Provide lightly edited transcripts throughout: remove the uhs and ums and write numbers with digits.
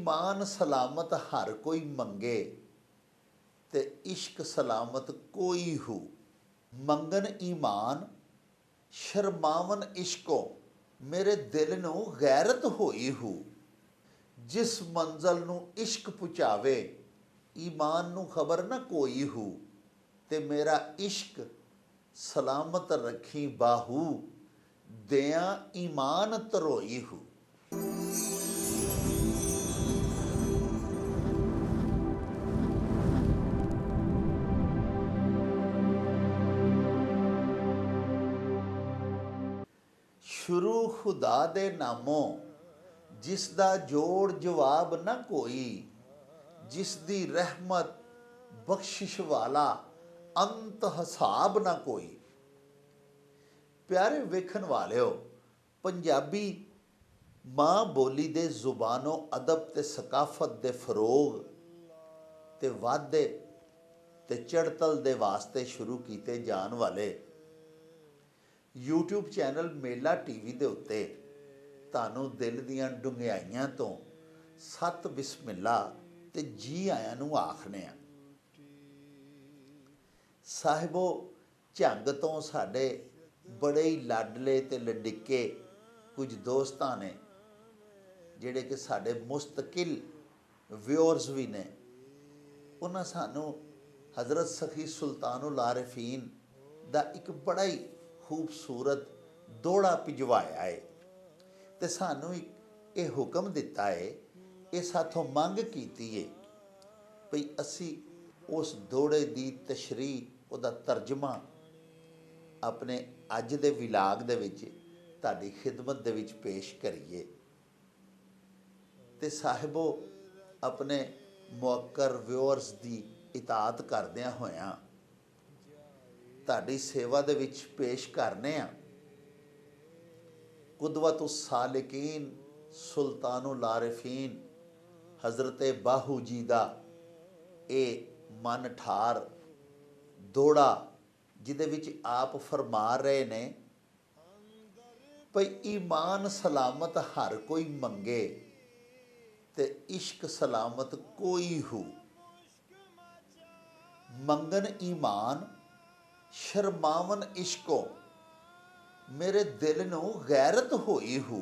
ईमान सलामत हर कोई मंगे, ते इश्क सलामत कोई हो। मंगन ईमान शर्मावन इश्को, मेरे दिल नू गैरत होई हो। जिस मंजिल नू इश्क पुचावे, ईमान नू खबर ना कोई हो। ते मेरा इश्क सलामत रखी बाहू, दिया ईमान तरोई हो। शुरू खुदा दे नामों, जिसदा जोड़ जवाब ना कोई। जिसदी रहमत बख्शिश वाला, अंत हिसाब ना कोई। प्यारे वेखन वालिओ, पंजाबी माँ बोली दे जुबानो अदब ते सकाफत दे फरोग ते वाधे ते चढ़तल दे वास्ते शुरू किए जान वाले यूट्यूब चैनल मेला टीवी ਦੇ ਉੱਤੇ ਤੁਹਾਨੂੰ ਦਿਲ ਦੀਆਂ ਡੂੰਘਾਈਆਂ ਤੋਂ ਸਤ ਬਿਸਮਿਲ੍ਲਾ ਤੇ ਜੀ ਆਇਆਂ ਨੂੰ ਆਖਨੇ ਆ। ਸਾਹਿਬੋ, ਝੰਗ ਤੋਂ ਸਾਡੇ ਬੜੇ ਹੀ ਲਾਡਲੇ ਤੇ ਲਡਿੱਕੇ ਕੁਝ ਦੋਸਤਾਂ ਨੇ ਜਿਹੜੇ ਕਿ ਸਾਡੇ ਮੁਸਤਕਿਲ ਵਿਊਅਰਸ ਵੀ ਨੇ। ਉਹਨਾਂ ਸਾਨੂੰ ਹਜ਼ਰਤ ਸਖੀ ਸੁਲਤਾਨੁਲ ਆਰਿਫੀਨ ਦਾ ਇੱਕ ਬੜਾ ਹੀ खूबसूरत दोड़ा भिजवाया है, तो सानू एक ये हुक्म दिता है, ये साथों मंग की है भई असी उस दोड़े की तशरीह, उहदा तर्जमा अपने अज दे विलाग दे विच तुहाडी खिदमत दे विच पेश करिए। ते साहिबो, अपने मुअक्कर व्यूअर्स की इताअत करदियां होयां तुहाडी सेवा दे विच पेश करने आ कुदवतुस सालिकीन सुल्तानुल आरिफीन हज़रत बाहू जी का ये मन ठार दोड़ा, जिदे विच आप फरमा रहे ने भई ईमान सलामत हर कोई मंगे, ते इश्क सलामत कोई हो। मंगन ईमान शर्मावन इश्को, मेरे दिल नू गैरत होई हो।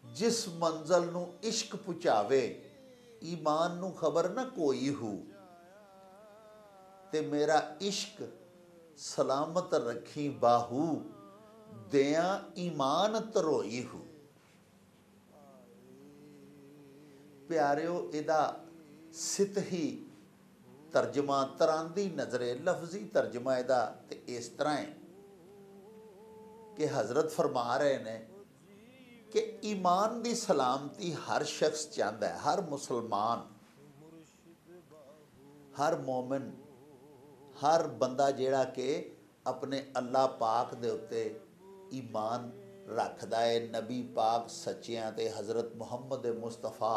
जिस मंजिल नू इश्क पुचावे, ईमान नू खबर ना कोई हो। ते मेरा इश्क सलामत रखी बाहू, दिया ईमान तरोई हो। प्यारिओ, इहदा सितही तर्जमा तरांदी नज़रे लफ्जी तर्जमा इहदा ते इस तरह है कि हज़रत फरमा रहे ने कि ईमान की सलामती हर शख्स चाहता है, हर मुसलमान, हर मोमिन, हर बंदा जिहड़ा कि अपने अल्लाह पाक दे उत्ते ईमान रखदा है। नबी पाक सच्चियां ते हज़रत मुहम्मद मुस्तफ़ा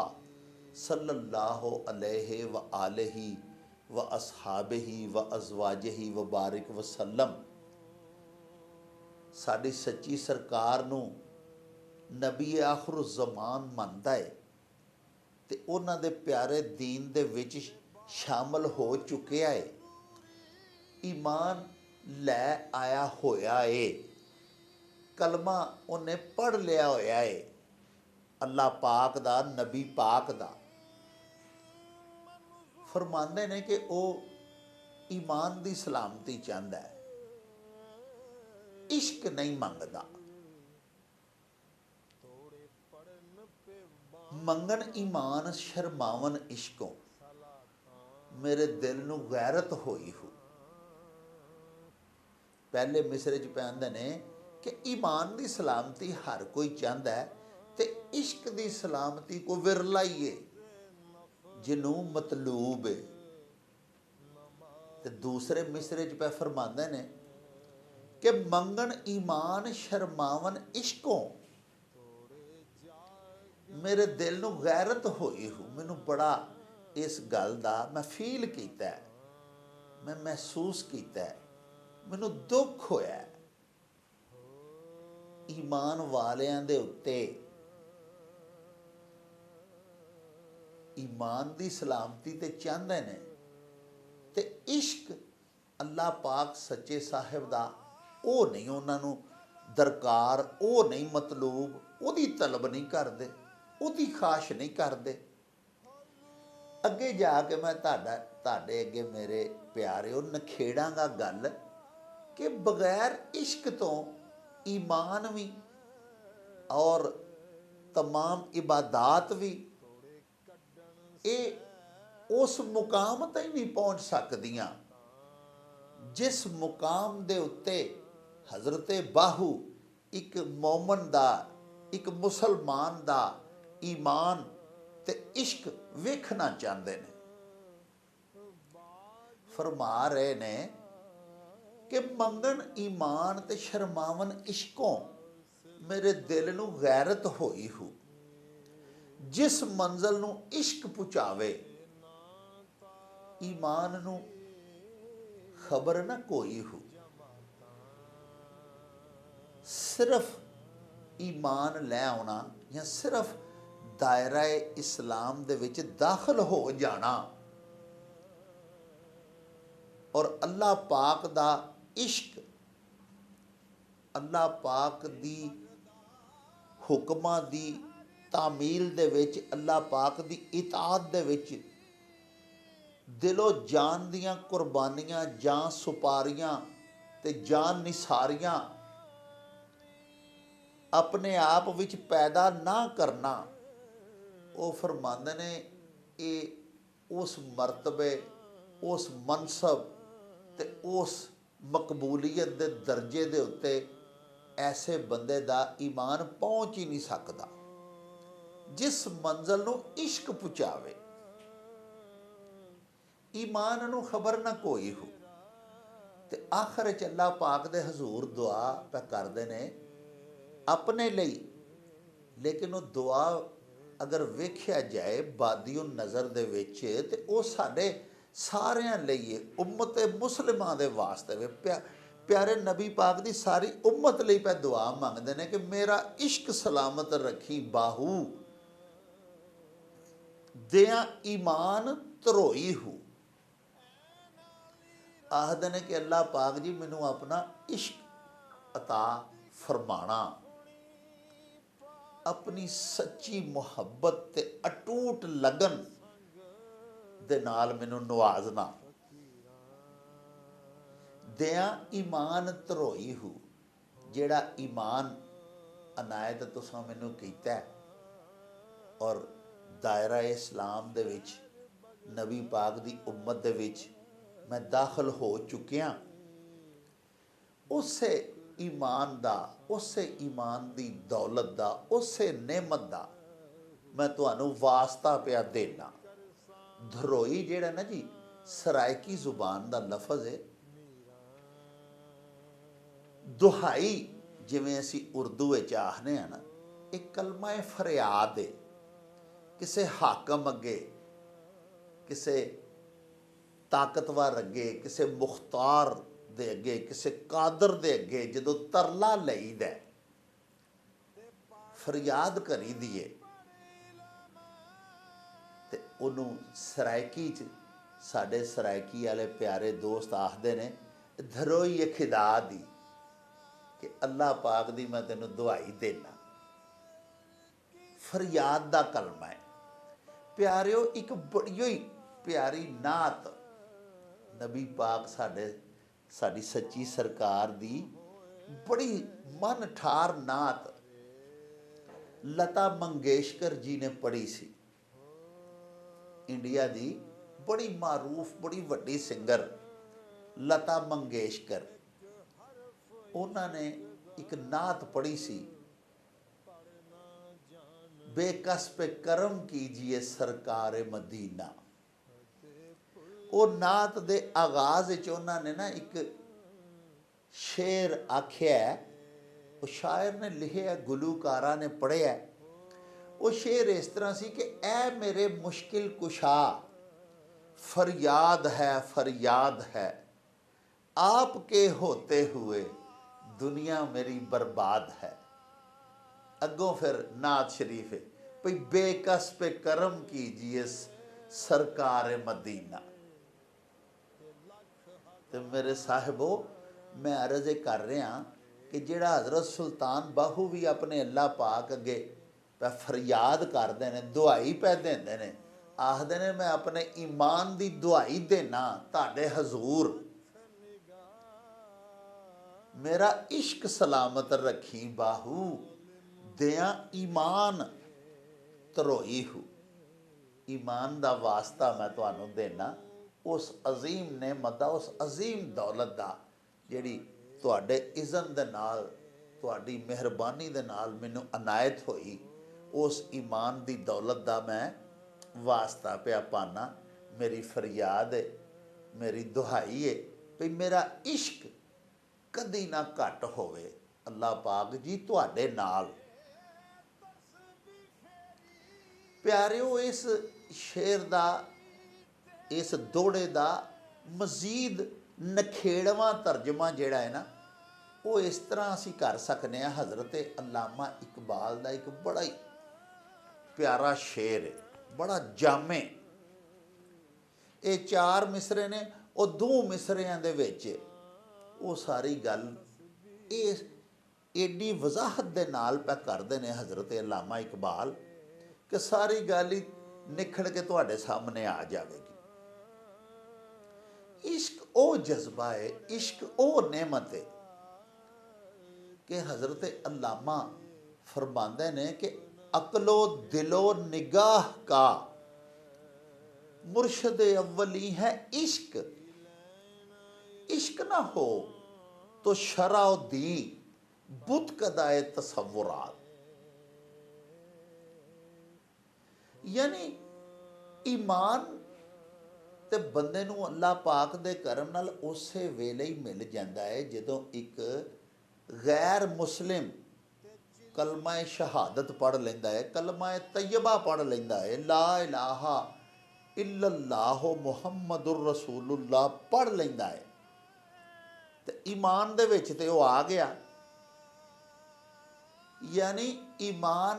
सल्लल्लाहु अलैहि व आलिहि व असहाबिही व अज़वाजिही व बारिक वसल्लम, साडी सच्ची सरकार नूं नबी आखिरुज़्ज़मान मनदा है ते उन्हां दे प्यारे दीन दे विच शामिल हो चुकिया है। ईमान लै आया होया है, कलमा उन्हें पढ़ लिया होया है अल्लाह पाक दा, नबी पाक दा। फरमाते ने कि वह ईमान की सलामती चाहता है, इश्क नहीं मंगता। मंगन ईमान शर्मावन इश्कों, मेरे दिल नू गैरत होई हो। पहले मिसरे च पैंदे ने कि ईमान की सलामती हर कोई चाहता है, ते इश्क की सलामती को विरला ही है जिनू मतलूब है। ते दूसरे मिसरे च पै फरमाते ने कि मंगन ईमान शर्मावन इश्कों, मेरे दिल नू गैरत होई हो। मैनू बड़ा इस गल दा मैं फील किया, मैं महसूस किया, मैनू दुख होया ईमान वालियां दे उत्ते ईमान की सलामती तो चाहते हैं, तो इश्क अल्लाह पाक सच्चे साहिब का वो नहीं उन्होंने दरकार, वो नहीं मतलूब, उसकी तलब नहीं करते, उसकी खाश नहीं करते। अगे जाके मैं ताड़े अगे मेरे प्यारे नखेड़ांगा गल कि बगैर इश्क तो ईमान भी और तमाम इबादात भी ये उस मुकाम तक नहीं पहुँच सकदियाँ जिस मुकाम दे उत्ते हज़रत बाहू एक मोमन दा, एक मुसलमान दा ईमान ते इश्क वेखना चाहते हैं। फरमा रहे ने कि मंगन ईमान ते शर्मावन इश्कों मेरे दिल नू गैरत होई हो, जिस मंजिल नू इश्क पुचावे ईमान नू खबर ना कोई हो। सिर्फ ईमान लै आना या सिर्फ दायरा इस्लाम दे विच दाखिल हो जाना और अल्लाह पाक दा इश्क, अल्लाह पाक दी हुक्मां दी तामील दे विच, अल्लाह पाक दी इताअत दे विच दिलो जान दियां कुर्बानियां, जान सुपारियां ते जान निसारियां अपने आप विच पैदा ना करना, वो फरमांदे ने ये उस मरतबे, उस मनसब ते उस मकबूलीयत दे दर्जे दे उत्ते ऐसे बंदे दा ईमान पहुँच ही नहीं सकता जिस मंजिल नू इश्क पुचावे ईमान नू खबर ना कोई हो। ते आखिर च अल्लाह पाक दे हजूर दुआ पे करते ने अपने लिए, लेकिन वो दुआ अगर वेख्या जाए बादियो नज़र दे विच ते वो साडे सारियां लिए उम्मत मुसलिमां दे वास्ते वे प्यारे नबी पाक दी सारी उम्मत लिए पे दुआ मंगते हैं कि मेरा इश्क सलामत रखी बाहू दियां ईमान धरोई हो। आखदे ने कि अल्लाह पाक जी मैनू अपना इश्क अता फरमाना, अपनी सच्ची मुहब्बत ते अटूट लगन दे नाल मैनू नवाजना, दियां ईमान धरोई हो, जेड़ा ईमान अनायत तुसां मैनू कीता है और दायरा इस्लाम दे विच नबी पाक दी उम्मत दे विच मैं दाखिल हो चुकिया, उसे ईमान दा, उसे ईमान दी दौलत दा, उसे नेमत दा मैं तुहानू वास्ता पिया देना। धरोई जेड़ा ना जी सरायकी जुबान दा लफज है, दुहाई जिवें असी उर्दू विच आखने हैं ना, एक कलमा फरियाद है किसे हाकम अगे, किसे ताकतवर अगे, किसे मुख्तार दे अगे, किसे कादर दे अगे जदों तरला लईदा फरियाद करी दी है ते उन्हों सरायकी च साडे सरायकी वाले प्यारे दोस्त आखते ने धरोई खिदा दी कि अल्लाह पाक दी मैं तेनों दुआई देना। फरियाद दा कलमा है प्यारिओ, एक बड़ी ही प्यारी नात नबी पाक साडी सच्ची सरकार दी बड़ी मन ठार नात लता मंगेशकर जी ने पढ़ी सी। इंडिया दी बड़ी मारूफ बड़ी वड्डी सिंगर लता मंगेशकर, उन्होंने एक नात पढ़ी सी, बेकस पे करम कीजिए सरकार मदीना। वो नात दे आगाज उन्होंने ना एक शेर आख्या है, वो शायर ने लिखिया, गुलूकारा ने पढ़िया। वो शेर इस तरह सी कि ऐ मेरे मुश्किल कुशा फरियाद है, आपके होते हुए दुनिया मेरी बर्बाद है। अगों फिर नात शरीफ है, भई बेकस पे करम कीजिए सरकार मदीना। तो मेरे साहिबो, मैं अर्ज़ कर रहा कि जिहड़ा हज़रत सुल्तान बाहू भी अपने अल्लाह पाक अगे पै फरियाद करते हैं, दुआई पै देंदे ने, आखदे ने मैं अपने ईमान की दुआई देना तुहाडे हजूर, मेरा इश्क सलामत रखी बाहू, दियां ईमान धरोई हूँ। ईमान का वास्ता मैं तुहानू देना उस अजीम नेमत दा, उस अजीम दौलत दा जिहड़ी तुहाडे इज़न दे नाल, तुहाडी मेहरबानी दे नाल मैनू अनायत होई, उस ईमान की दौलत का मैं वास्ता पिया पाना। मेरी फरियाद है, मेरी दुहाई है भी मेरा इश्क कदी ना घट होवे अल्लाह पाक जी तुहाडे नाल। प्यारिओ, इस शेर दा, इस दोड़े दा मजीद नखेड़वां तर्जमा जिहड़ा है ना, वो इस तरह असी कर सकते हैं। हज़रत अल्लामा इकबाल का एक बड़ा ही प्यारा शेर है, बड़ा जामे। ये 4 मिसरे ने, वो 2 मिसरियां दे विच वो सारी गल इस एडी वजाहत दे नाल पै करदे ने हज़रत अल्लामा इकबाल कि सारी गल ही निखड़ के तुहाडे सामने आ जाएगी। इश्क वो जज्बा है, इश्क वो नेमत है कि हज़रत अल्लामा फरमाते ने कि अकलो दिलो निगाह का मुर्शद अव्वली है इश्क, इश्क ना हो तो शरा दी बुत कदाए तसव्वुरात। यानी ईमान ते बंदे नूं अल्लाह पाक दे करम नाल उसे वेले ही मिल जाता है जदों एक गैर मुस्लिम कलमा शहादत पढ़ लेंदा है, कलमा तैयबा पढ़ लेंदा है, ला इलाहा इल्लल्लाहु मुहम्मदुर रसूलुल्लाह पढ़ लेंदा है, तो ईमान दे विच ते वो आ गया। यानी ईमान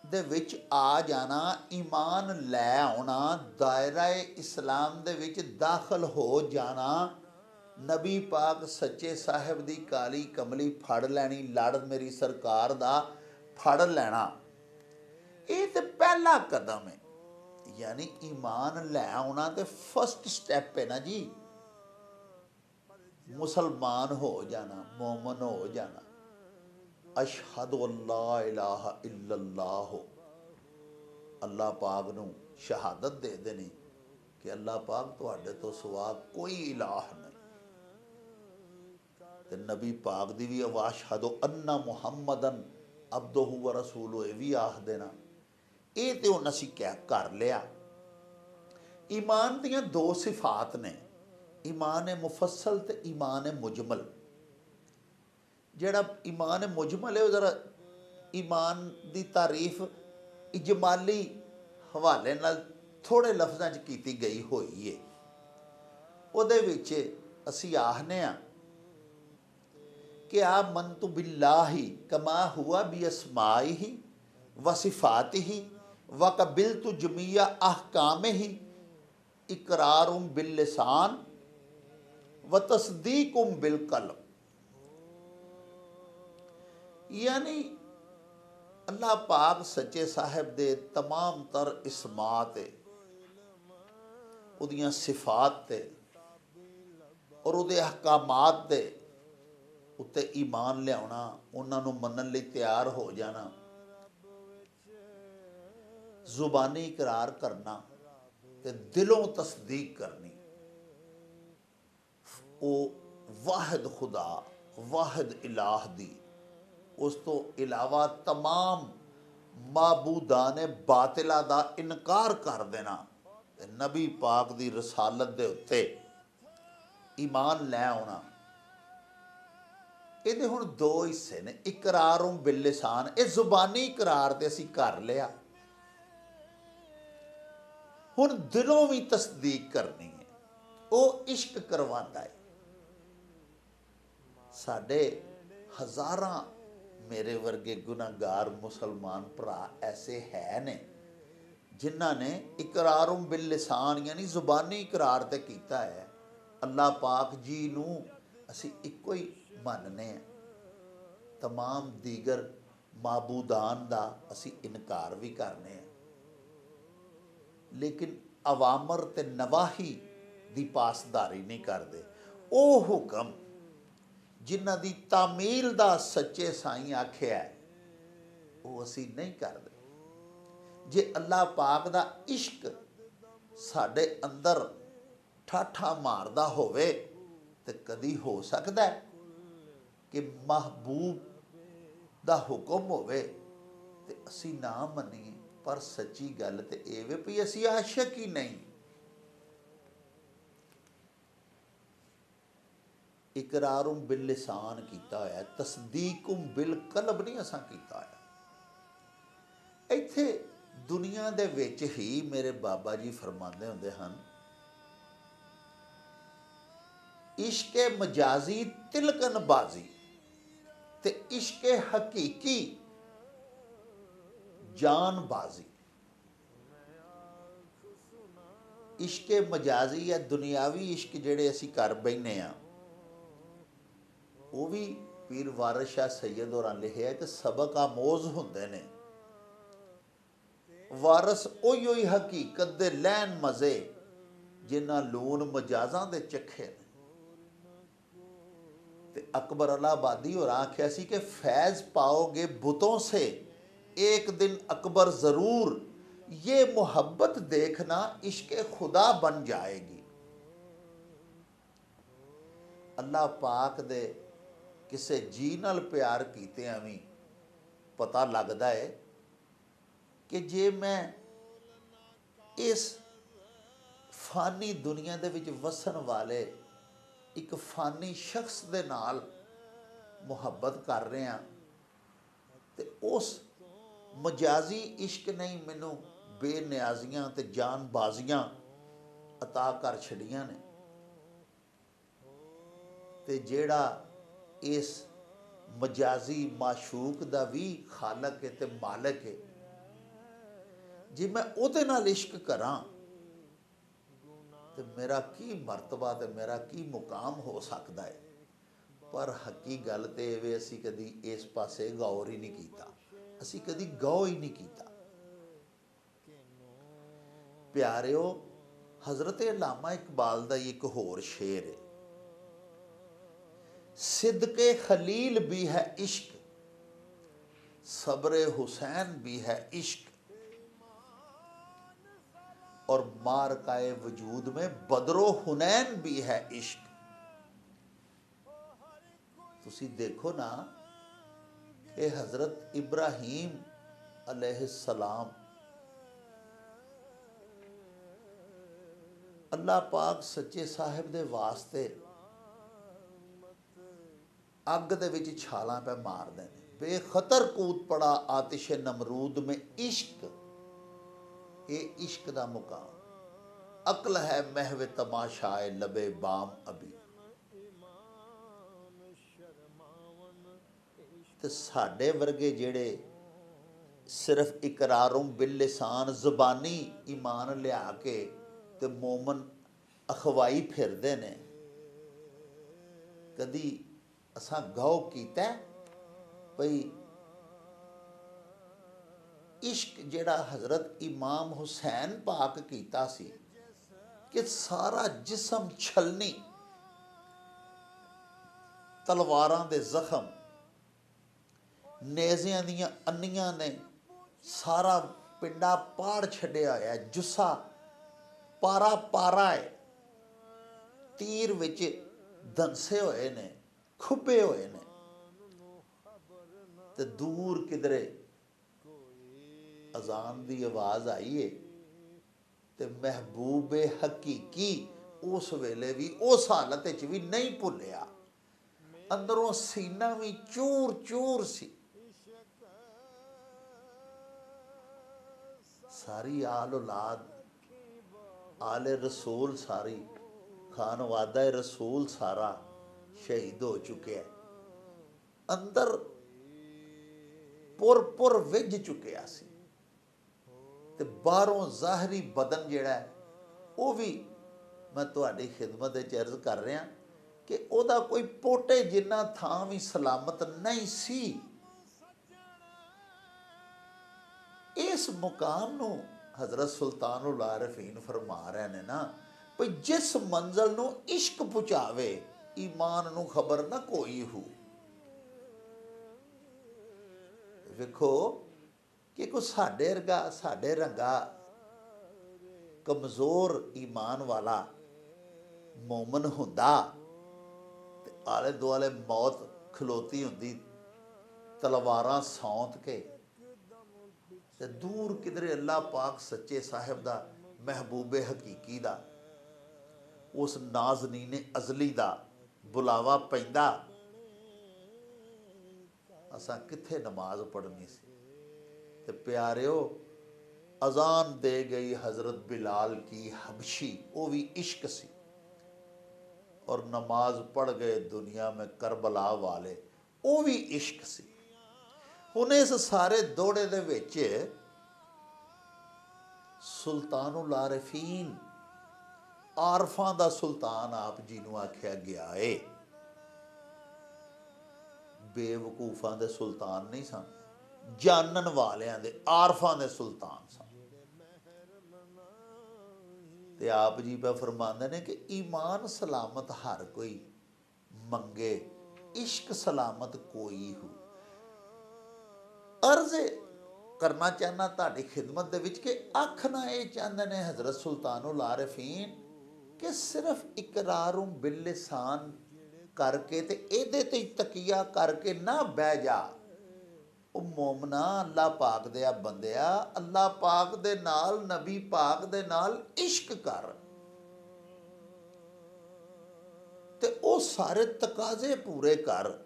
दे विच आ जाना, ईमान लै आना, दायरा इस्लाम दे विच दाखल हो जाना, नबी पाक सच्चे साहिब दी काली कमली फड़ लैनी, लड़ मेरी सरकार दा फड़ लैना, ये तो पहला कदम है। यानी ईमान लै आना तो फर्स्ट स्टैप है ना जी, मुसलमान हो जाना, मोमन हो जाना। अशहदु अल्ला इलाहा इल्लल्लाह, अल्लाह पाक नूं शहादत दे देनी कि अल्लाह पाक तुहाडे तो सिवा कोई इलाह नहीं। ते नबी पाक दी भी अशहदु अन्ना मुहम्मदन अब्दुहु व रसूलुहु भी आख देना। ये तो हुण असीं क्या कर लिया। ईमान दियां 2 सिफात ने, ईमान है मुफस्सल ते ईमान है मुजमल। जिहड़ा ईमान मुजमल है वो जरा ईमान की तारीफ इजमाली हवाले नाल थोड़े लफ्ज़ां च कीती गई हुई है। उहदे विच असीं आखने आ कि आप मनतु बिल्लाही कमा हुआ बी अस्माइही व सिफातिही व कबिलतु जमिया अहकामिही इकरारुम बिल लिसान व तस्दीकुम बिल कल्ब। यानी अल्लाह पाक सच्चे साहिब दे तमाम तर इसमात उदियां सिफात ते और उहदे अहकामात दे उत्ते ईमान लियाउणा, उन्होंने मनन लई तैयार हो जाना, जुबानी इकरार करना ते दिलों तस्दीक करनी। वो वाहिद खुदा, वाहिद इलाह दी, उस तो इलावा तमाम माबूदाने बातिला दा इनकार कर देना ते नबी पाक दी रसालत दे उत्ते ईमान लै आउणा। ਇਹਦੇ ਹੁਣ 2 हिस्से ने, इकरारों बिल लिसान, ये जुबानी इकरार ते असीं कर लिया, हुण दिलों भी तस्दीक करनी है। वो इश्क करवाता है। साडे हज़ारां मेरे वर्गे गुनाहगार मुसलमान भरा ऐसे है ने जिन्हों ने इकरारुम बिल लिसान यानी जुबानी इकरार तो किया है अल्लाह पाक जी नूं असी इको ही मानने हैं, तमाम दीगर माबूदान का असी इनकार भी करने हैं, लेकिन अवामर ते नवाही की पासदारी नहीं करते। वो हुक्म जिन्हां दी तामील दा सच्चे साईं आख्या है वो असी नहीं करते। जे अल्लाह पाक दा इश्क साडे अंदर ठाठा मारदा होवे तो कदी हो सकता है कि महबूब दा हुक्म होवे ते असी ना मनीए। पर सच्ची गल तो यह वे भी असी आशक ही नहीं। इकरारुम बिल लिसान किया होया, तस्दीकुम बिल कल्ब नहीं असा किया होया। इत्थे दुनिया दे विच ही मेरे बाबा जी फरमाते होंदे हन, इश्के मजाजी तिलकन बाजी ते इश्के हकीकी जान बाजी। इश्के मजाजी या दुनियावी इश्क जेड़े असी कर बैठे हाँ वो भी पीर वारिस शाह सैयद होरां लिखिया कि सबक आमोज होंदे ने। वारस ओही ओही हकीकत दे लैन मज़े जिन्हां लून मजाजां दे चखे ने। ते अकबर इलाहाबादी होरां आख्या सी कि फैज़ पाओगे बुतों से एक दिन अकबर ज़रूर, ये मोहब्बत देखना इश्क खुदा बन जाएगी। अल्लाह पाक दे किसे जी नाल प्यार कीतियां भी पता लगता है कि जे मैं इस फानी दुनिया दे विच वसन वाले एक फानी शख्स दे नाल मुहब्बत कर रहे हैं तो उस मजाजी इश्क नहीं मैनू बेनियाजियां ते जानबाजियां अता कर छड़ियां ने। ते जेड़ा इस मजाजी माशूक दा भी खालक है ते मालिक है, जे मैं उहदे नाल इश्क करां तो मेरा की मरतबा तो मेरा की मुकाम हो सकता है। पर हकी गल तो ये असी कदी इस पासे गौर ही नहीं किया, असी कदी गौ ही नहीं किया। प्यारिओ, हज़रत अल्लामा इकबाल का एक होर शेर है, सिद्के खलील भी है इश्क, सब्र हुसैन भी है इश्क, और मारकाए वजूद में बदरो हुनैन भी है इश्क। तुसी देखो ना कि हज़रत इब्राहीम अलैहिस्सलाम अल्लाह पाक सच्चे साहिब दे वास्ते अग दे विच छालां पे मारदे ने, बेखतर कूद पड़ा आतिश नमरूद में इश्क। ये इश्क दा मुकाम, अक्ल है महव तमाशाए लबे बाम अभी। ते साडे वर्गे जेड़े सिर्फ इकरारुम बिल लिसान ज़ुबानी ईमान लिया के ते मोमन अखवाई फिरदे ने, कदी असां गौ कीता भई इश्क जेड़ा हज़रत इमाम हुसैन पाक कीता सी कि सारा जिसम छलनी, तलवारां दे जख्म, नेज़ियां दियां अन्नियां ने सारा पिंडा पाड़ छड्डिया होया, जुस्सा पारा पारा है, तीर विच दंसे हुए ने, खुबे हुए ने, ते दूर किधरे अजान की आवाज़ आई है तो महबूब हकीकी उस वेले भी उस हालत भी नहीं भुलिया, अंदरों सीना भी चूर चूर सी। सारी आल औलाद आले रसूल सारी खानवादा रसूल सारा शहीद हो चुके हैं। अंदर ਪੁਰ ਵਿੱਝ ਚੁੱਕਿਆ ਸੀ ਤੇ ਬਾਹਰੋਂ ਜ਼ਾਹਰੀ ਬਦਨ ਜਿਹੜਾ ਹੈ ਉਹ ਵੀ ਮੈਂ ਤੁਹਾਡੀ ਖਿਦਮਤ ਵਿੱਚ ਅਰਜ਼ ਕਰ ਰਿਹਾ ਕਿ ਉਹਦਾ ਕੋਈ ਪੋਟੇ ਜਿੰਨਾ ਥਾਂ ਵੀ ਸਲਾਮਤ ਨਹੀਂ ਸੀ। ਇਸ ਮੁਕਾਮ ਨੂੰ ਹਜ਼ਰਤ ਸੁਲਤਾनुल आरिफीन फरमा रहे ने ना भई जिस मंजिल ਨੂੰ इश्क पहुँचावे ईमान ਨੂੰ खबर ना कोई हो। ਵੇਖੋ कि कोई साढ़े वर्गा साढ़े रंगा कमज़ोर ईमान वाला मोमन हुंदा ते आले दुआले मौत खलोती हुंदी तलवारां सौंत के ते दूर किधरे अल्लाह पाक सच्चे साहिब दा महबूबे हकीकी दा उस नाज़नीने अज़ली दा बुलावा पैंदा असां किथे नमाज पढ़नी सी। ते प्यारिओ अजान दे गई हज़रत बिलाल की हबशी, वो भी इश्क सी। और नमाज पढ़ गए दुनिया में करबला वाले, वो भी इश्क सी। हुण इस सारे दौड़े दे विच सुल्तानुल आरिफीन आरफां दा सुल्तान आप जी नूं आख्या गया है। बेवकूफां दे सुल्तान नहीं सन, जानन वालियां दे आरफां दे सुल्तान सन। ते आप जी पे फरमांदे ने कि ईमान सलामत हर कोई मंगे, इश्क सलामत कोई हो। अर्ज करना चाहना ताड़ी खिदमत दे विच कि आखना ये चाहते ने हज़रत सुल्तानुल आरिफीन कि सिर्फ इकरारों बिलिसान करके ते एदे ते तकिया करके ना बह जा। ओ मोमना अल्लाह पाक दे बंदिया, अल्लाह पाक दे नाल नबी पाक दे नाल इश्क कर ते ओ सारे तकाजे पूरे कर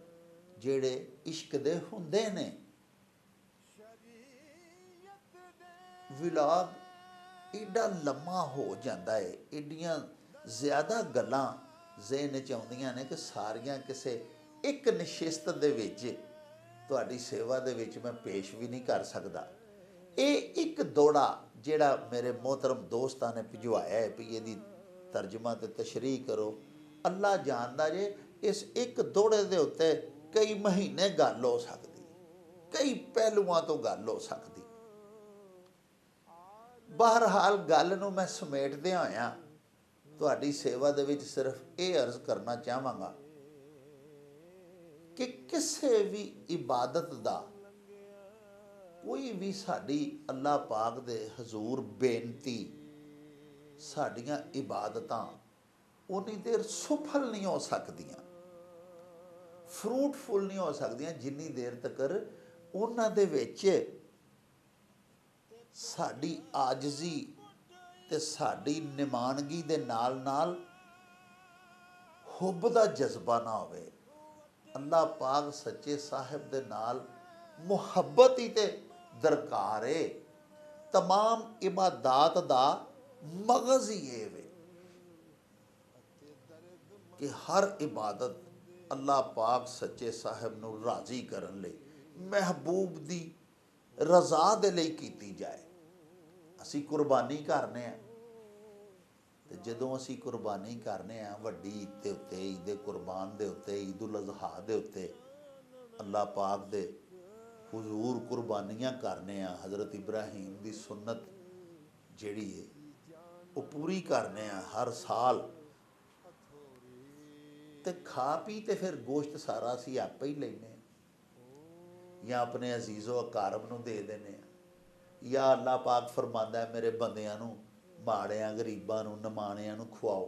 जेड़े इश्क दे हुंदे ने। विलाग एडा लम्मा हो जाता है, एडियां ज़्यादा गल्लां ज़हन च आउंदियां ने कि सारियां किसे एक निशिस्त दे विच तुहाडी सेवा दे विच मैं पेश भी नहीं कर सकदा। ये एक दौड़ा जिहड़ा मेरे मोहतरम दोस्तां ने भिजवाया है भी इहदी तर्जमा ते तशरीह करो, अल्लाह जानदा जे इस एक दौड़े दे उत्ते कई महीने गल हो सकदी, कई पहलुआं तो गल हो सकदी। बहरहाल गल नूं मैं समेटदे होया तुहाडी सेवा दे विच सिर्फ ये अर्ज करना चाहांगा कि किसी भी इबादत दा कोई भी साडी अल्लाह पाक दे हजूर बेनती, साडियां इबादतां उन्नी देर सुफल नहीं हो सकदियां, फ्रूटफुल नहीं हो सकदियां जिन्नी देर तकर उन्हां दे विच साडी आजजी ते साडी निमानगी दे नाल नाल हुब दा जज्बा ना होवे। अल्लाह पाक सच्चे साहिब दे नाल मुहब्बत ही ते दरकार है। तमाम इबादात दा मगज़ ही ये वे कि हर इबादत अल्लाह पाक सच्चे साहिब नूं राज़ी करन लई, महबूब दी रज़ा दे लई कीती जाए। असी कुर्बानी करने हैं ते जदों असी कुर्बानी करने हैं वड्डी ईद दे उत्ते, ईद कुर्बान दे उत्ते, ईद उल अज़हा दे उत्ते अल्लाह पाक दे हुजूर कुर्बानियां करने हैं। हज़रत इब्राहीम दी सुन्नत जिहड़ी है वो पूरी करने हैं हर साल ते खा पी ते फिर गोश्त सारा असी आपे ही लेने या अपने अजीज़ो अकारब नूं दे देने, या अल्लाह पाक फरमांदा है मेरे बंदियां नूं माड़ियां गरीबां नूं नमाणियां नूं खुआओ।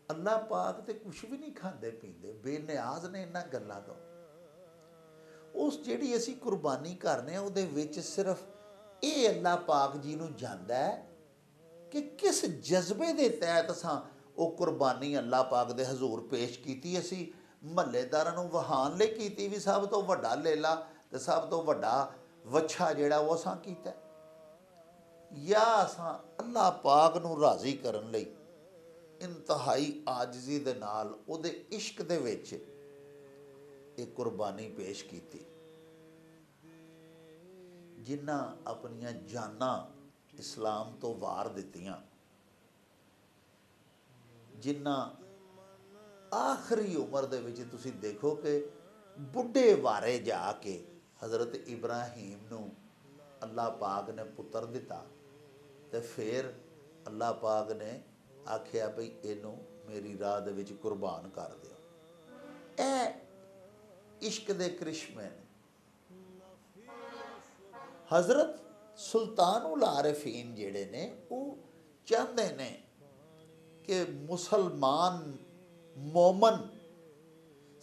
अल्लाह पाक ते कुछ भी नहीं खांदे पींदे, बेनियाज ने इन्हां गल्लां तों। उस जिहड़ी असी कुर्बानी करने उहदे विच सिर्फ ये अल्लाह पाक जी नूं जांदा है कि किस जज्बे दे तहत असां वो कुर्बानी अल्लाह पाक दे हजूर पेश कीती। असी महल्लेदारां नूं वहान लई कीती भी सब तो वड्डा लेला ते सब तो वड्डा वच्छा जिहड़ा वो असां कीता, या असां अल्लाह पाक नूं राज़ी करन लई इंतहाई आजिज़ी दे नाल उहदे इश्क दे विच एक कुर्बानी पेश कीती। ਜਿਨ੍ਹਾਂ ਆਪਣੀਆਂ ਜਾਨਾਂ ਇਸਲਾਮ ਤੋਂ ਵਾਰ ਦਿੱਤੀਆਂ, ਜਿਨ੍ਹਾਂ ਆਖਰੀ ਉਮਰ ਦੇ ਵਿੱਚ ਤੁਸੀਂ ਦੇਖੋ ਕਿ ਬੁੱਢੇ ਵਾਰੇ ਜਾ ਕੇ ਹਜ਼ਰਤ ਇਬਰਾਹੀਮ ਨੂੰ ਅੱਲਾਹ ਪਾਕ ਨੇ ਪੁੱਤਰ ਦਿੱਤਾ, ਤੇ ਫਿਰ ਅੱਲਾਹ ਪਾਕ ਨੇ ਆਖਿਆ ਭਈ ਇਹਨੂੰ ਮੇਰੀ ਰਾਹ ਦੇ ਵਿੱਚ ਕੁਰਬਾਨ ਕਰ ਦਿਓ। ਇਹ ਇਸ਼ਕ ਦੇ ਕ੍ਰਿਸ਼ਮੇ ਨੇ। ਹਜ਼ਰਤ ਸੁਲਤਾनुल आरिफीन ਜਿਹੜੇ ਨੇ ਉਹ ਚਾਹੁੰਦੇ ਨੇ ਕਿ ਮੁਸਲਮਾਨ ਮੋਮਨ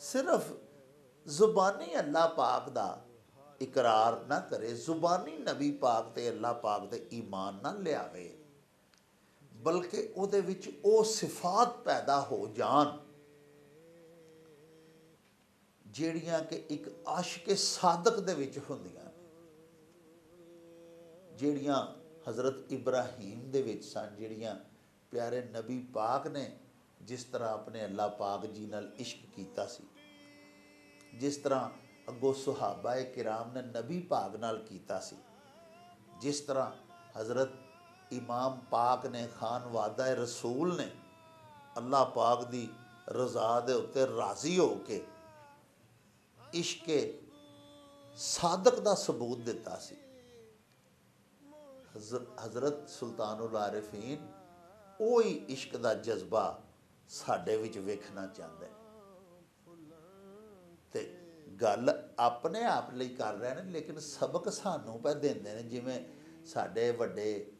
ਸਿਰਫ ਜ਼ੁਬਾਨੀ ਅੱਲਾਹ ਪਾਕ ਦਾ ਇਕਰਾਰ ਨਾ ਕਰੇ, ਜ਼ੁਬਾਨੀ ਨਬੀ ਪਾਕ ਤੇ ਅੱਲਾਹ ਪਾਕ ਤੇ ਈਮਾਨ ਨਾ ਲਿਆਵੇ, ਬਲਕਿ ਉਹਦੇ ਵਿੱਚ ਉਹ ਸਿਫਾਤ ਪੈਦਾ ਹੋ ਜਾਣ ਜਿਹੜੀਆਂ ਕਿ ਇੱਕ ਆਸ਼ਿਕ ਸਾਦਕ ਦੇ ਵਿੱਚ ਹੁੰਦੀਆਂ, ਜਿਹੜੀਆਂ ਹਜ਼ਰਤ ਇਬਰਾਹੀਮ ਦੇ ਵਿੱਚ ਸਨ, ਜਿਹੜੀਆਂ ਪਿਆਰੇ ਨਬੀ ਪਾਕ ਨੇ ਜਿਸ ਤਰ੍ਹਾਂ ਆਪਣੇ ਅੱਲਾਹ ਪਾਕ ਜੀ ਨਾਲ ਇਸ਼ਕ ਕੀਤਾ ਸੀ, ਜਿਸ ਤਰ੍ਹਾਂ ਅੱਗੋਂ ਸੁਹਾਬਾ ਕਿਰਾਮ ਨੇ ਨਬੀ ਪਾਕ ਨਾਲ ਕੀਤਾ ਸੀ, ਜਿਸ ਤਰ੍ਹਾਂ ਹਜ਼ਰਤ ਇਮਾਮ ਪਾਕ ਨੇ ਖਾਨ ਵਾਦਾ ਰਸੂਲ ਨੇ ਅੱਲਾਹ ਪਾਕ ਦੀ ਰਜ਼ਾ ਦੇ ਉੱਤੇ ਰਾਜ਼ੀ ਹੋ ਕੇ ਇਸ਼ਕ ਸਾਦਕ ਦਾ ਸਬੂਤ ਦਿੱਤਾ ਸੀ। ਹਜ਼ਰਤ ਸੁਲਤਾनुल आरिफीन ਉਹੀ ਇਸ਼ਕ ਦਾ ਜਜ਼ਬਾ ਸਾਡੇ ਵਿੱਚ ਵੇਖਣਾ ਚਾਹੁੰਦੇ, ਤੇ ਗੱਲ ਆਪਣੇ ਆਪ ਲਈ ਕਰ ਰਹੇ ਨੇ, ਲੇਕਿਨ ਸਬਕ ਸਾਨੂੰ ਪੈ ਦਿੰਦੇ ਨੇ। ਜਿਵੇਂ ਸਾਡੇ ਵੱਡੇ,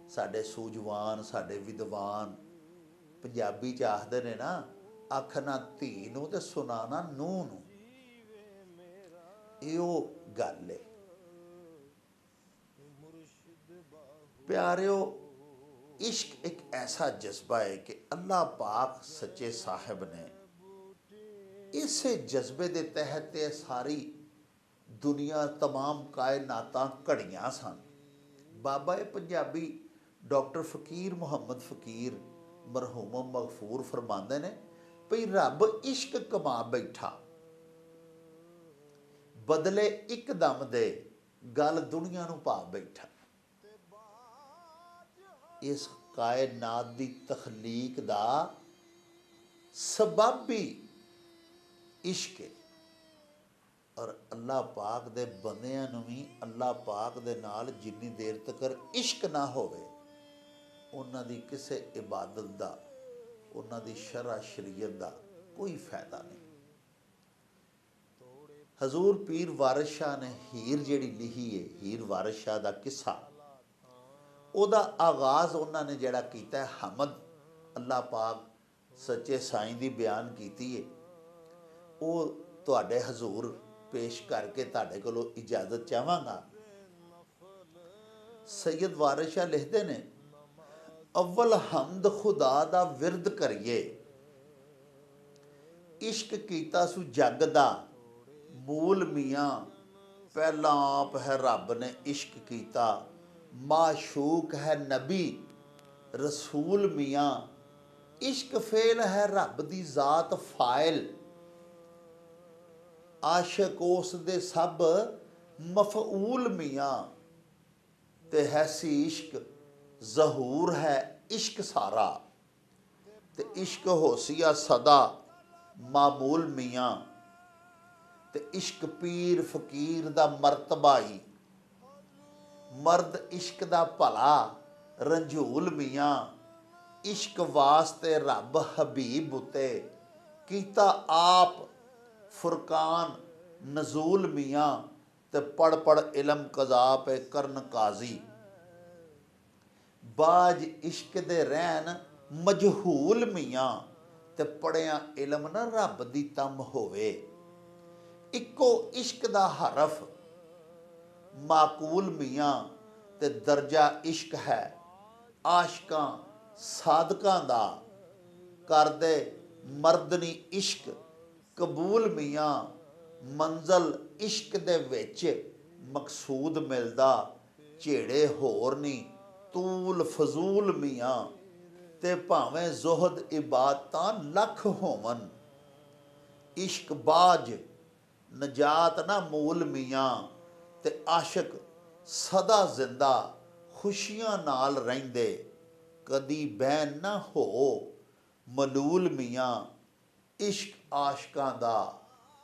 ਸਾਡੇ ਸੂਝਵਾਨ, ਸਾਡੇ ਵਿਦਵਾਨ ਪੰਜਾਬੀ 'ਚ ਆਖਦੇ ਨੇ ਨਾ, ਆਖਣਾ ਧੀ ਨੂੰ ਤੇ ਸੁਣਾਣਾ ਨੂੰਹ ਨੂੰ। ਇਹ ਉਹ ਗੱਲ ਹੈ ਪਿਆਰਿਓ। इश्क एक ऐसा जज्बा है कि अल्लाह पाक सच्चे साहिब ने इसे जज्बे के तहत सारी दुनिया तमाम कायनातां घड़ियां सन। बाबा पंजाबी डॉक्टर फकीर मुहम्मद फकीर मरहूम मगफूर फरमाते ने भई रब इश्क कमा बैठा, बदले एकदम दे गल दुनिया नूं पा बैठा। इस कायनात की तखलीक का सबब भी इश्क है, और अल्लाह पाक दे बंदियां नूं भी अल्लाह पाक दे नाल जिन्नी देर तक इश्क ना होवे उन्हां दी किसे इबादत दा, उन्हां दी शरा शरीयत दा कोई फायदा नहीं। हजूर पीर वारिस शाह ने हीर जिहड़ी लिखी है, हीर वारिस शाह दा किस्सा, ਉਹਦਾ ਆਗਾਜ਼ ਉਹਨਾਂ ਨੇ ਜਿਹੜਾ ਕੀਤਾ ਹਮਦ ਅੱਲਾਹ ਪਾਕ ਸੱਚੇ ਸਾਈਂ ਦੀ ਬਿਆਨ ਕੀਤੀ ਹੈ, ਉਹ ਤੁਹਾਡੇ ਹਜ਼ੂਰ ਪੇਸ਼ ਕਰਕੇ ਤੁਹਾਡੇ ਕੋਲੋਂ ਇਜਾਜ਼ਤ ਚਾਹਾਂਗਾ। ਸੈयद ਵਾਰਿਸ ਸ਼ਾਹ ਲਿਖਦੇ ਨੇ, ਅਵਲ ਹਮਦ ਖੁਦਾ ਦਾ ਵਿਰਦ ਕਰੀਏ, ਇਸ਼ਕ ਕੀਤਾ ਸੂ ਜੱਗ ਦਾ ਮੂਲ ਮੀਆਂ, ਪਹਿਲਾਂ ਆਪ ਹੈ ਰੱਬ ਨੇ ਇਸ਼ਕ ਕੀਤਾ, माशूक है नबी रसूल मियाँ, इश्क फेल है रब दी जात फाइल, आशिक उस दे सब मफऊल मियाँ, ते है सी इश्क जहूर है इश्क सारा, ते इश्क होसिया सदा मामूल मियाँ, ते इश्क पीर फकीर दा मरतबाई, मर्द इश्क दा भला रंझूल मियाँ, इश्क वास्ते रब हबीब उते कीता आप फुरकान नजूल मियाँ, ते पढ़ पढ़ इलम कज़ा पे करन काजी, बाज इश्क दे रहन मजहूल मियाँ, ते पढ़िया इलम ना रब दी तम होवे, इक्को इश्क दा हरफ माकूल मियाँ, ते दर्जा इश्क है आशकां सादकां दा, कर दे मर्दनी इश्क कबूल मियाँ, मंजल इश्क दे विच मकसूद मिलदा, झेड़े होर नी तूल फजूल मियाँ, ते भावें जुहद इबादतां लख होवन, इश्क बाज नजात ना मूल मियाँ, ते आशिक ਸਦਾ ਜ਼ਿੰਦਾ ਖੁਸ਼ੀਆਂ ਨਾਲ ਰਹਿੰਦੇ, ਕਦੀ ਬਹਿ ਨਾ ਹੋ ਮਲੂਲ ਮੀਆਂ, ਇਸ਼ਕ ਆਸ਼ਕਾਂ ਦਾ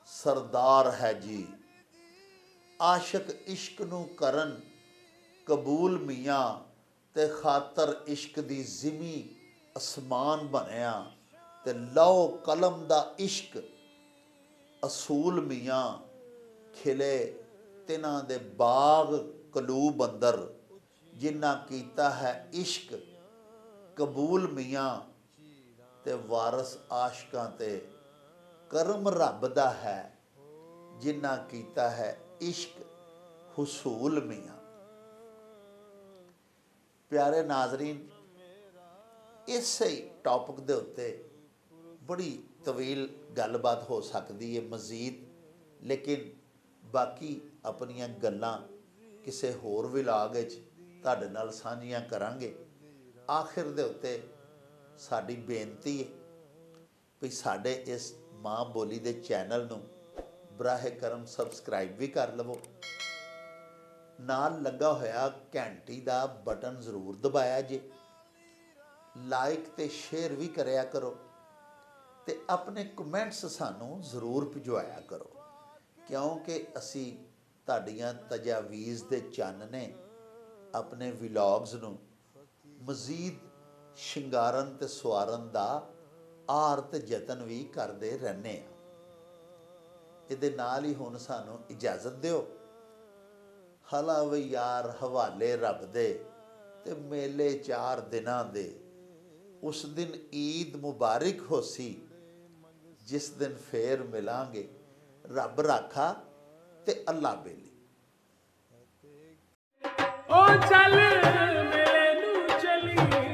ਸਰਦਾਰ ਹੈ ਜੀ। ਆਸ਼ਕ ਇਸ਼ਕ ਨੂੰ ਕਰਨ ਕਬੂਲ ਮੀਆਂ, ਤੇ ਖਾਤਰ ਇਸ਼ਕ ਦੀ ਜ਼ਿਮੀ ਅਸਮਾਨ ਬਣਿਆ, ਤੇ ਲਓ ਕਲਮ ਦਾ ਇਸ਼ਕ ਅਸੂਲ ਮੀਆਂ, ਖਿਲੇ ਤਿਨਾਂ ਦੇ ਬਾਗ ਕਲੂਬ ਅੰਦਰ, ਜਿਨ੍ਹਾਂ ਕੀਤਾ ਹੈ ਇਸ਼ਕ ਕਬੂਲ ਮੀਆਂ, ਤੇ ਵਾਰਸ ਆਸ਼ਕਾਂ ਤੇ ਕਰਮ ਰੱਬ ਦਾ ਹੈ, ਜਿਨ੍ਹਾਂ ਕੀਤਾ ਹੈ ਇਸ਼ਕ ਹੁਸੂਲ ਮੀਆਂ। ਪਿਆਰੇ ਨਾਜ਼ਰੀਨ, ਇਸੇ ਟੌਪਿਕ ਦੇ ਉੱਤੇ ਬੜੀ ਤਵੀਲ ਗੱਲਬਾਤ ਹੋ ਸਕਦੀ ਹੈ ਮਜ਼ੀਦ, ਲੇਕਿਨ ਬਾਕੀ ਆਪਣੀਆਂ ਗੱਲਾਂ ਕਿਸੇ ਹੋਰ ਵਿਲਾਗ ਵਿੱਚ ਤੁਹਾਡੇ ਨਾਲ ਸਾਂਝੀਆਂ ਕਰਾਂਗੇ। ਆਖਿਰ ਦੇ ਉੱਤੇ ਸਾਡੀ ਬੇਨਤੀ ਹੈ ਵੀ ਸਾਡੇ ਇਸ ਮਾਂ ਬੋਲੀ ਦੇ ਚੈਨਲ ਨੂੰ ਬਰਾਹ ਕਰਮ ਸਬਸਕ੍ਰਾਈਬ ਵੀ ਕਰ ਲਵੋ, ਨਾਲ ਲੱਗਾ ਹੋਇਆ ਘੰਟੀ ਦਾ ਬਟਨ ਜ਼ਰੂਰ ਦਬਾਇਆ ਜੇ, ਲਾਈਕ ਤੇ ਸ਼ੇਅਰ ਵੀ ਕਰਿਆ ਕਰੋ, ਤੇ ਆਪਣੇ ਕਮੈਂਟਸ ਸਾਨੂੰ ਜ਼ਰੂਰ ਭਿਜਵਾਇਆ ਕਰੋ, ਕਿਉਂਕਿ ਅਸੀਂ ਤੁਹਾਡੀਆਂ ਤਜਾਵੀਜ਼ ਦੇ ਚਾਨਣੇ ਆਪਣੇ ਵਲੌਗਸ ਨੂੰ ਮਜ਼ੀਦ ਸ਼ਿੰਗਾਰਨ ਤੇ ਸਵਾਰਨ ਦਾ ਆਰ ਤੇ ਯਤਨ ਵੀ ਕਰਦੇ ਰਹਿੰਦੇ ਹਾਂ। ਇਹਦੇ ਨਾਲ ਹੀ ਹੁਣ ਸਾਨੂੰ ਇਜਾਜ਼ਤ ਦਿਓ। ਹਲਾ ਵੀ ਯਾਰ ਹਵਾਲੇ ਰੱਬ ਦੇ, ਤੇ ਮੇਲੇ 4 ਦਿਨਾਂ ਦੇ, ਉਸ ਦਿਨ ਈਦ ਮੁਬਾਰਕ ਹੋਸੀ, ਜਿਸ ਦਿਨ ਫੇਰ ਮਿਲਾਂਗੇ, ਰੱਬ ਰਾਖਾ ਤੇ ਅੱਲਾ ਬੇਲੀ। ਓ ਚੱਲ ਮੇਲੇ ਨੂੰ ਚਲੀਏ।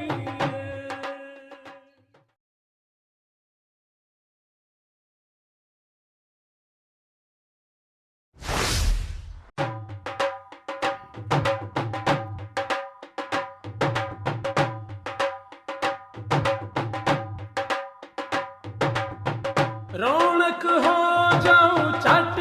रौनक हो जाऊं चट